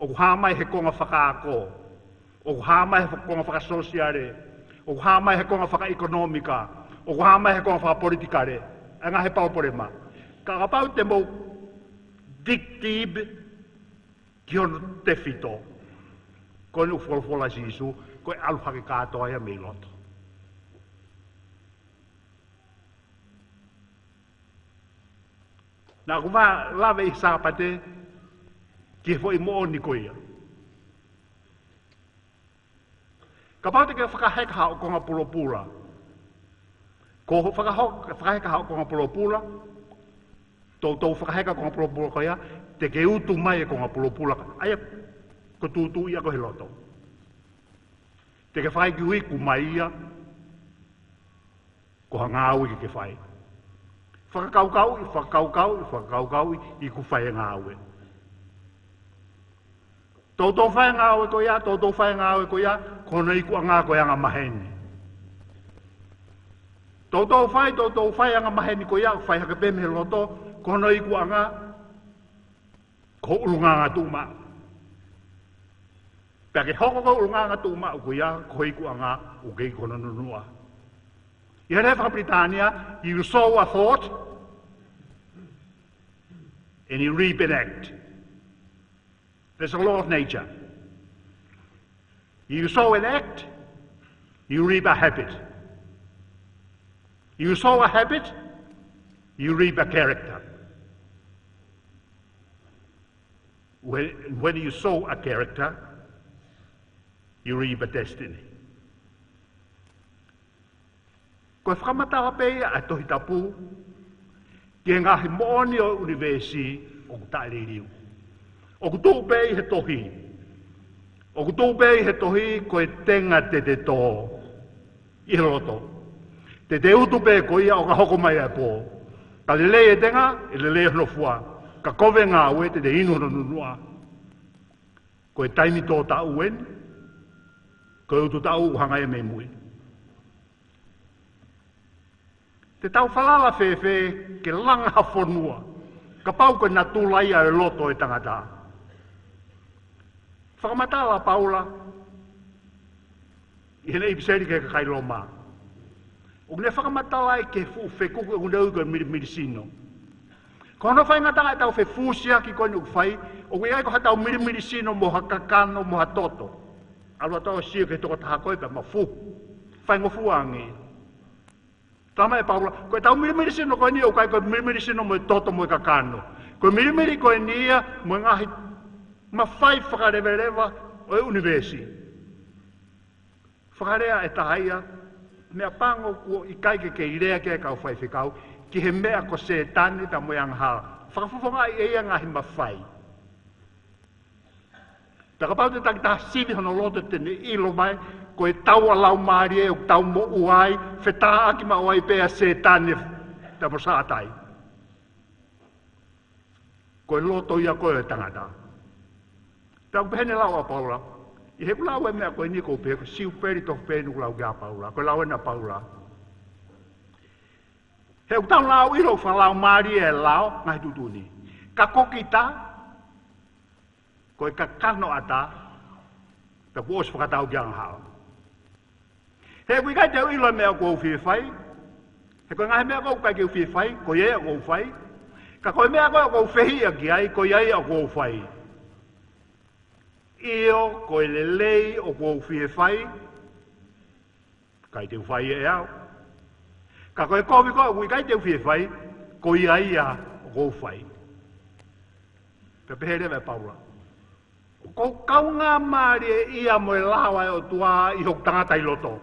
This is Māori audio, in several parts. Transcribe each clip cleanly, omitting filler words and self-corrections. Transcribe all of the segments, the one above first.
O ha mai he konga whakaako. O ha mai he konga whakasosiare. O ha mai he konga whakaekonomika. O ha mai he konga whakapolitikare. Anga he paupore ma. Ka pau te mo diktib ki on te fito. Ko nu folfola sisu, ko alu hake katoa ia me loto. Na kuma lave I sapate ki fo I mo ni ko ia. Ka pau te ke whakaheka hao ko ngā pulopula. Ko whakaheka hao ko ngā pulopula, tō whakaheka ko ngā pulopula ko ia, te ke utu mai ko ngā pulopula. Aia, ko tūtū ia ko he loto. Te ke whai ki ui ku mai ia, ko hangau I ke whai. Whakakaukau I ku whai ngāue. Tō whai ngāue ko ia, tō whai ngāue ko ia, kono I ku angā ko ia ngā maheni. Tō whai anga maheni ko ia, whai haka pēme he loto, kono I ku anga, ko urunga ngā tūma. Pea ke hoko ko urunga ngā tūma ko ia, ko I ku anga, o kei kono nunua. I here Whakabritania, you sow a thought, and you reap an act. There's a law of nature. You sow an act, you reap a habit. You sow a habit, you reap a character. When you sow a character, you reap a destiny. Ko whakamatawa pei a tohi tapu, ki ngahi mooni o universi o kutāliriu. O kutu pei he tohi. O kutu pei he tohi ko e tenga te tō. I he loto. Te utu pei ko ia o ka hoko mai a pō. Ka lelei e tenga, e lelei hono fua. Ka kove ngā ue te inu hono nunua. Ko e taimi tō ta uen, ko e utu ta uhanga e me mui. Te tau whalala whewhe ke langa hawhonua, ka pau koe nā tūlaia e loto e tangata. Whakamatala Paula, I hene ipiseri ke ka kairo mā. O ne whakamatala e ke whekuku e uneu koe mirisino. Ko hono whai ngatanga e tau whewhusia ki koe nuk whai, o koe ai ko hatau mirisino mo hakakano mo hatoto. Alua tau sio ke toko taha koe pa ma fu. Whai ngofu angi. Tama e Paula, koe tau mirisino koe ni o kai koe mirisino mo toto mo kakano. Koe mirimiri koe nia mo ngahi ma whai whakarewerewa o e universi. Whakarea e tahaia, mea pango kua I kaike ke irea ke kau whai whikau, ki he mea ko se tani ta mo yang hala. Whakafufonga I eia ngahi ma whai. Taka pau te takita sivi hono loto tene ilo mai, ko e tau alau maari e o tau mo uai, whetā aki ma oai pēa se tani ta mo sātai. Ko e loto ia koe e tangata. Tau pehene lau a Paula, I he lau e mea koe ni ko pēa, ko siu pēri toh pēnu lau kia Paula, ko lau e na Paula. He u tau lau iro whalau maari e lau, ngai tutuni. Ka kokita, ko e ka kano ata, ta puos whakatau kia ngahao. He kui kai te ilo mea kou whiwhai, he koe ngahe mea kou kai ki whiwhai, ko ie a kou whai, ka koe mea kou whihia ki ai, ko ie a kou whai. Io koe lelei o kou whiwhai, kai te whai e au. Ka koe kovi koe kui kai te whiwhai, ko ie a kou whai. Pe pehere me Paula. Ko kaunga maari e ia mo e lawa e o tua I hok tangata I loto.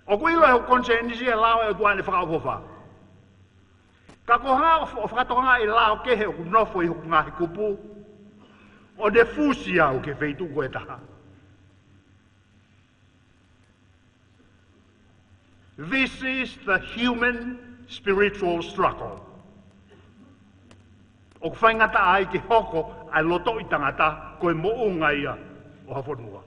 O kuilo e hok konsenisi e lawa e o tua ne whakaupofa. Ka ko hanga o whakatohanga I lao kehe o kunofo I hok ngahi kupu. O de fusi au ke feitu koe taha. This is the human spiritual struggle. O whaingata ai ki hoko ai loto I tangata koe mo unga ia o hawhanua.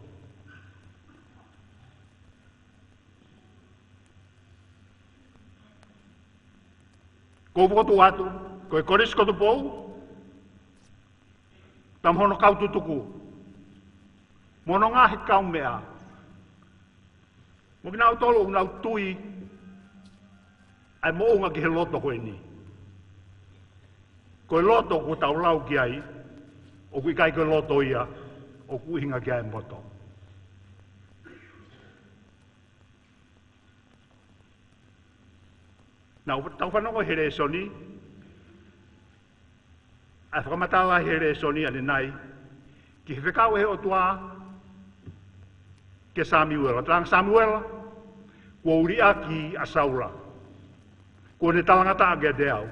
Ko votu atu, koe korisko tu pou, Tam hono kaututuku. Mono ngahi kau mea. Mo kina utolo unau tui. Ai mo unga ki he loto koe ni. Koe loto ko tau lau ki ai. O kui kai koe loto ia. O kui hinga ki ai moto. Nau tau whanongo here soni. Ai whakamatawa here soni ane nai. Ki he whekau he o tua. Ke Samuel. Tang Samuel. Kua uria ki Asaura. Kua ne talangata age de au.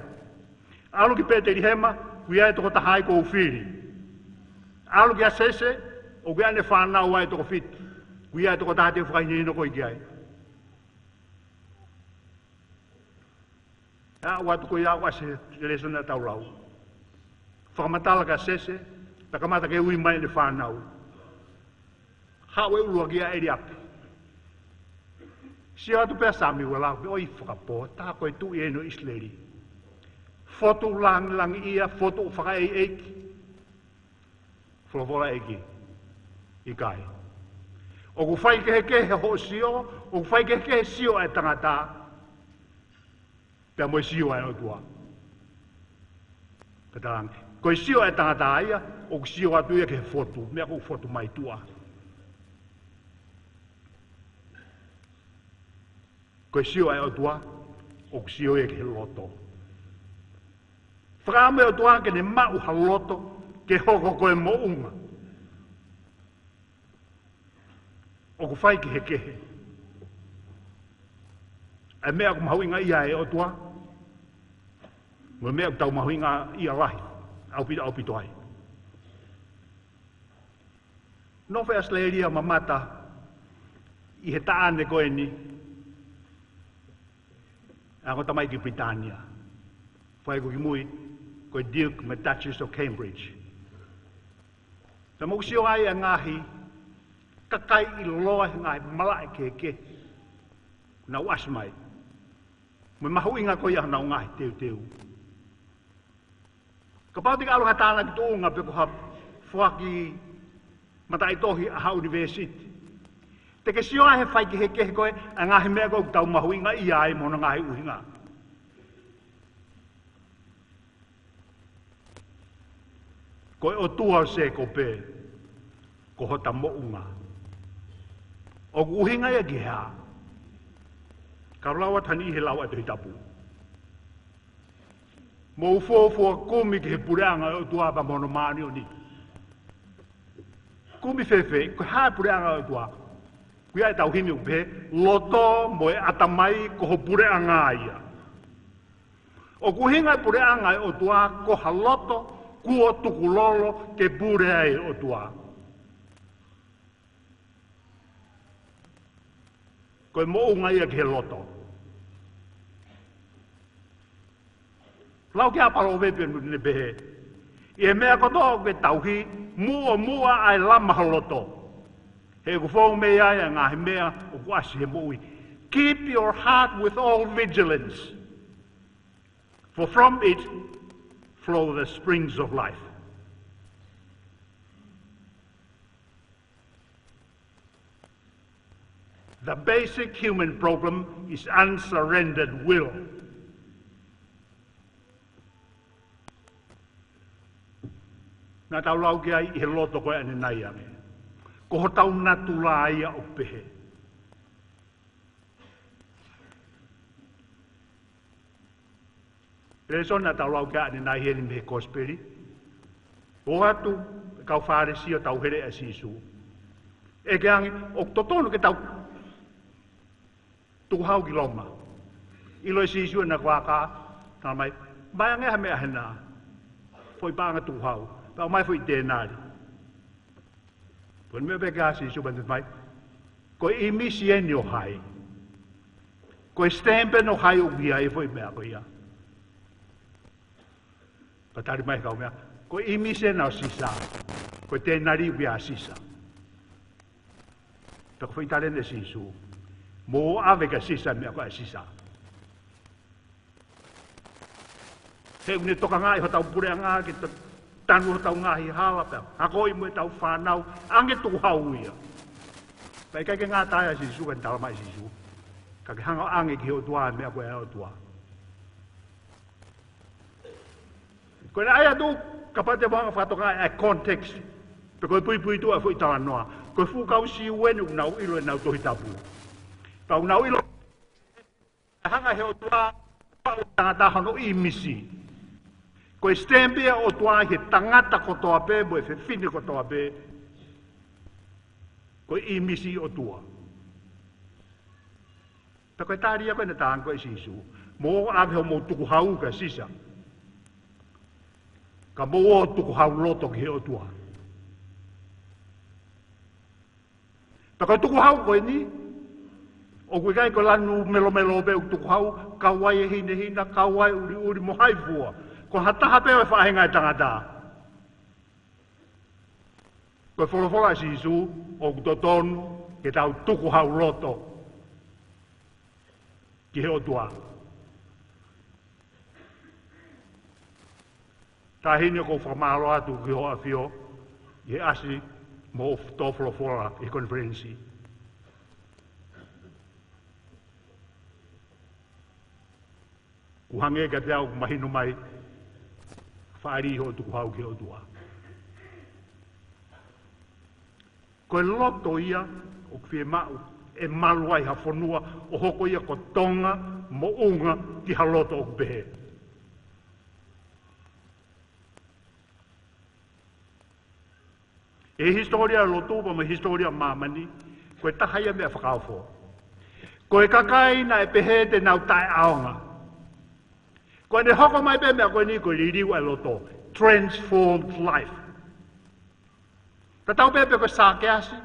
Alu ki Peteri hema. Kuia e toko tahai ko ufiri. Alu ki Asese. O kuia ne whanau ai toko fitu. Kuia e toko tahai te whakainino ko iki ai. Watu ko ia wase relesona tau lau. Whakamatala ka sese, takamata ke ui mai ne whanau. Hawe ulua kia eri api. Si atu pea Samuel lau, pe oi whakapo, tā koe tu i eno Isleri. Foto lang ia, foto whakaei eiki. Whakapola eiki. I kai. O ku whai kehe ho sio, o ku whai kehe sio e tangata. Pea moi sio ai o tua. Katarang. Koe sio e tangata aia, o ku sio atu ia ke fotu, mea ku fotu mai tua. Koe sio ai o tua, o ku sio ia ke loto. Whakame o tua ke ne mau ha loto, ke hoko koe mo unga. O ku whai ke kehe. E mea ku mahuinga ia e o tua, mo mea ku tau mahuinga ia lahi, au pito ai. No whea sleiria mamata, i he taane koe ni, a ko tamai ki Britannia. Whai ko ki mui, koe Duke me Duchess of Cambridge. Ta mo sio ai a ngahi, kakai i loa ngai malai ke, na was mai. Mo mahu inga ko ia na ngai teu. Ka pau tika alo hatana ki tuunga pe ko ha fuaki matai tohi a university. Te ke sio ai fai ki he koe a ngahi mea ko tau mahu inga ia ai mo na ngai uhinga. Koe o tua se ko pe ko hota mo unga. O uhinga ia ki hea. Ka lawa tani he lawa te hitapu. Mo ufo kumi ki he pureanga o tua pa mono maani o ni. Kumi fefe, ko hae pureanga o tua. Kuia e tau himi upe, loto mo e atamai ko ho pureanga ia. O kuhinga pureanga o tua ko ha loto kuo tukulolo ke purea o tua. Koe mo unga ia ke he loto. Lau ki aparo vepe ne behe. I he mea koto ke tauhi, mua ai lama haloto. He ku whau mea ia ngā he mea o kuasi he mui. Keep your heart with all vigilance. For from it flow the springs of life. The basic human problem is unsurrendered will. Nā tau lau ki ai i he loto koe ane nai ame. Ko ho tau natu la ia o pehe. Reso nā tau lau ki ane nai heri me he kosperi. O atu kau whāresi o tau here a sisu. E ke angi, o totonu ke tau tuhau ki loma. Ilo e sisu e na kuaka, tā mai angeha mea hena. Foi pānga tuhau. Pau mai foi tēnari. Pon mea peke asi subantu mai. Ko imisi eni o hai. Ko stempe no hai o kia e foi mea ko ia. Patari mai kau mea. Ko imisi ena o sisa. Ko tēnari uia sisa. Tako foi tarene sisu. Mo ave ka sisa mea ko a sisa. He une toka ngā i ho tau pure ngā ki tanu tau ngahi hala pe ako i mo tau whanau ange tu hau ia pai kai ke ngā taia si su kan tala mai si su ka ke hanga ange ki o tua me ako e o tua ko na ai atu ka pate wanga whatoka e context pe ko pui tu a foi tala noa ko fu kau si wenu nau ilo nau tohi tapu tau nau ilo hanga he o tua pa tangata hano i misi ko stempe o tua he tangata ko toa pe mo e fe fine ko toa pe ko i misi o tua ta ko taria ko na tang ko sisu mo a ho mo tuku hau ka sisa ka mo o tuku hau loto ki o tua ta ko tuku hau ko ni o kui kai ko lanu melo be tuku hau ka wai hina ka wai uri mo hai fua ko hataha pe e whahenga e tangata. Ko wholofola si su o kutotonu ke tau tuku hau roto ki he o tua. Tā hini ko whamaro atu ki hoa whio i asi mo tō wholofola i konferensi. Kuhange ka te au mahinu mai whaari ho tuku hau ki o tua. Ko e loto ia o kwhie mau e maluai ha whanua o hoko ia ko tonga mo unga ki ha loto o kupehe. E historia loto pa ma historia mamani ko e tahaya mea whakaofo. Ko e kakai na e pehe te nau tae aonga. Ko ne hoko mai pe mea koe ni ko liriu e loto. Transformed life. Ta tau pe ko sake asi.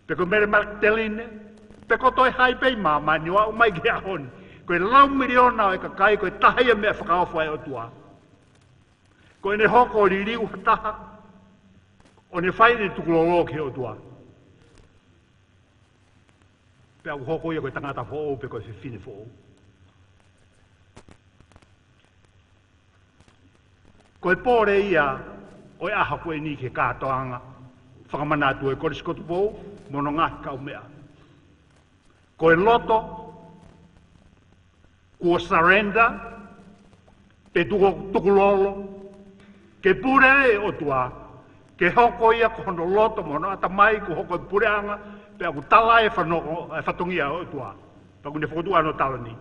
Pe ko mere marteline. Pe ko toi hai pe mamani wa umai ke ahon. Ko e lau miliona e kakai ko e tahaya mea whakaofo e o tua. Ko ne hoko liriu hataha. O ne whai ni tukulolo ke o tua. Pe au hoko ia ko e tangata fōo pe ko e whine fōo. Ko e pōre ia, o e aha koe ni ke kātoanga, whakamanatu e kore skotu pōu, mono ngāhi kau mea. Ko e loto, kua surrender, pe tukulolo, ke purere o tua, ke hoko ia ko hono loto, mono atamai, ko hoko e pureanga, pe aku tala e whatongia o tua, pa kune whakotua no talani.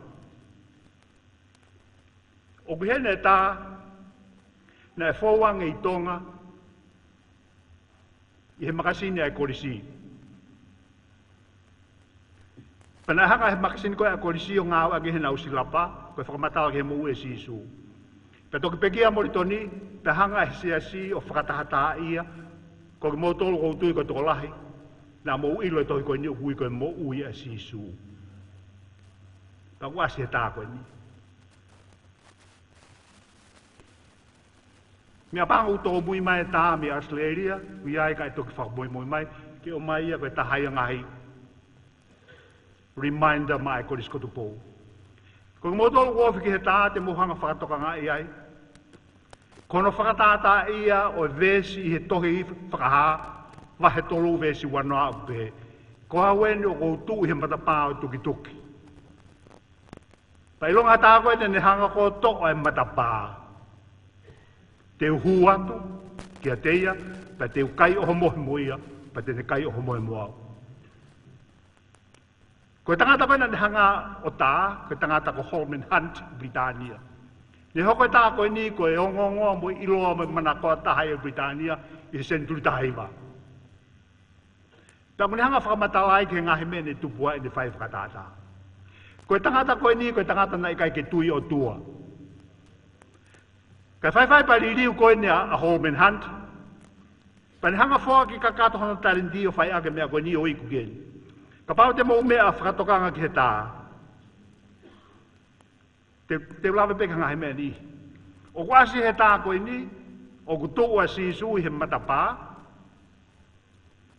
O kuhene tā, na e whauanga i tonga, i he makasini ai korisi. Pana hanga he makasini koe a korisi o ngā agi he nau silapa, koe whakamatala ke he mou e sisu. Pe toki pekia moritoni, pe hanga he siasi o whakatahata ia, koe mou tolu koutui koe toko lahi, na mou ilo e tohi koe ni ukui koe mou ui e sisu. Pa kuasi he tā koe ni. Mea pangu tō mui mai tā mi Australia, ui ai kai toki whakmui mui mai, ke o mai ia koe tahai ngahi. Reminder mai ko riskotu pō. Ko mo tō kofi ki he tā te mohanga whakatoka ngā i ai. Kono whakatata ia o vesi i he tohi whakaha, wahe tolu vesi wanoa upe. Ko haweni o koutu i he matapā o tuki tuki. Pa ilonga tā koe te ne hanga ko to o e matapā. Te uhu atu, kia teia, pa te ukai o homohe moia, pa te ne kai o homohe moa. Koe tangata koe na ne hanga o tā, koe tangata ko Holman Hunt, Britannia. Ne hoko tā koe ni, koe ongongoa mo iloa mo manakoa tahai o Britannia, i he senturi tahaiwa. Pea mo ne hanga whakamatalai ke ngahi mene tupua e ne whai whakatata. Koe tangata koe ni, koe tangata na ikai ke tui o tua. Kai whai pa ririu koe ni a Holman Hunt. Pa ni hanga whoa ki kakato hana tarindi o whai ake mea koe ni o iku geni. Ka pao te mou mea whakatokanga ki he tā. Te ulawe peka ngahi mea ni. O kwasi he tā koe ni, o kutu a sisu i he matapā.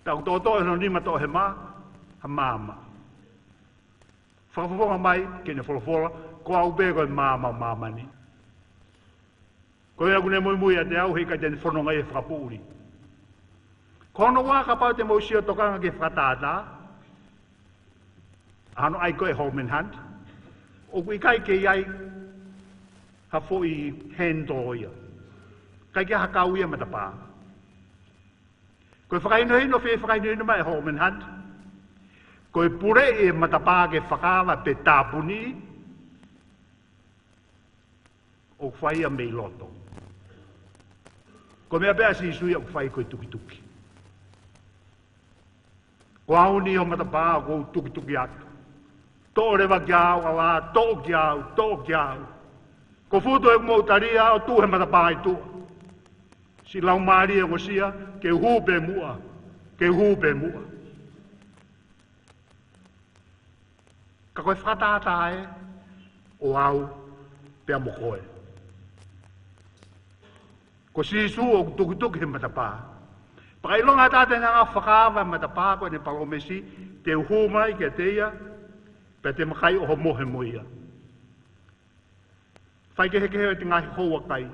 Ta kutoto e no ni mato he mā, ha māma. Whakafofonga mai, kene wholofola, ko au pēko e māma o māmani. Ko ia gune moi moi te au hika te whanonga e whakapuuri. Kono wā ka pau te mausia tokanga ke whakatata, ano ai koe Holman Hunt, o kui kai ke iai ha fo i hendo ia. Kai ke hakau ia matapā. Koe whakaino hino whi whakaino hino mai Holman Hunt, koe pure e matapā ke whakawa pe tāpuni, o whai a mei loto. Ko mea bea si sui o whai koe tuki tuki. Ko auni o matapā ko tuki tuki atu. Tō rewa ki au awa, tō ki au, tō ki au. Ko futo e kumoutaria o tūhe matapā i tū. Si lau maari e ngosia, ke hupe mua, ke hupe mua. Ka koe whakatata e, o au, pea mokoe. Ko sisu o tuki-tuki he matapā. Pakailonga tate nga whakawa matapā ko ne palomesi, te uhumai ke teia, pe te makai o mohe moia. Whai ke heke heo te ngahi hoa kai.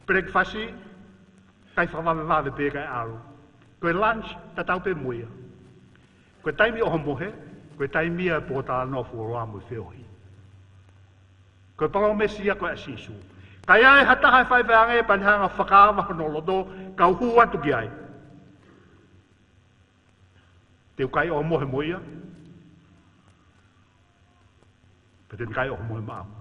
Breakfasti, kai whakawawe pe kai aru. Koe lunch, tatau pe moia. Koe taimi o mohe, koe taimi a pōtala nofu o roa mui whiohi. Koe palomesi a koe a sisu. Kai ai hatakai whai whange panhanga whakawa no lodo, kau hu atu ki ai. Te ukai o mohe moia, pe te kai o mohe maa.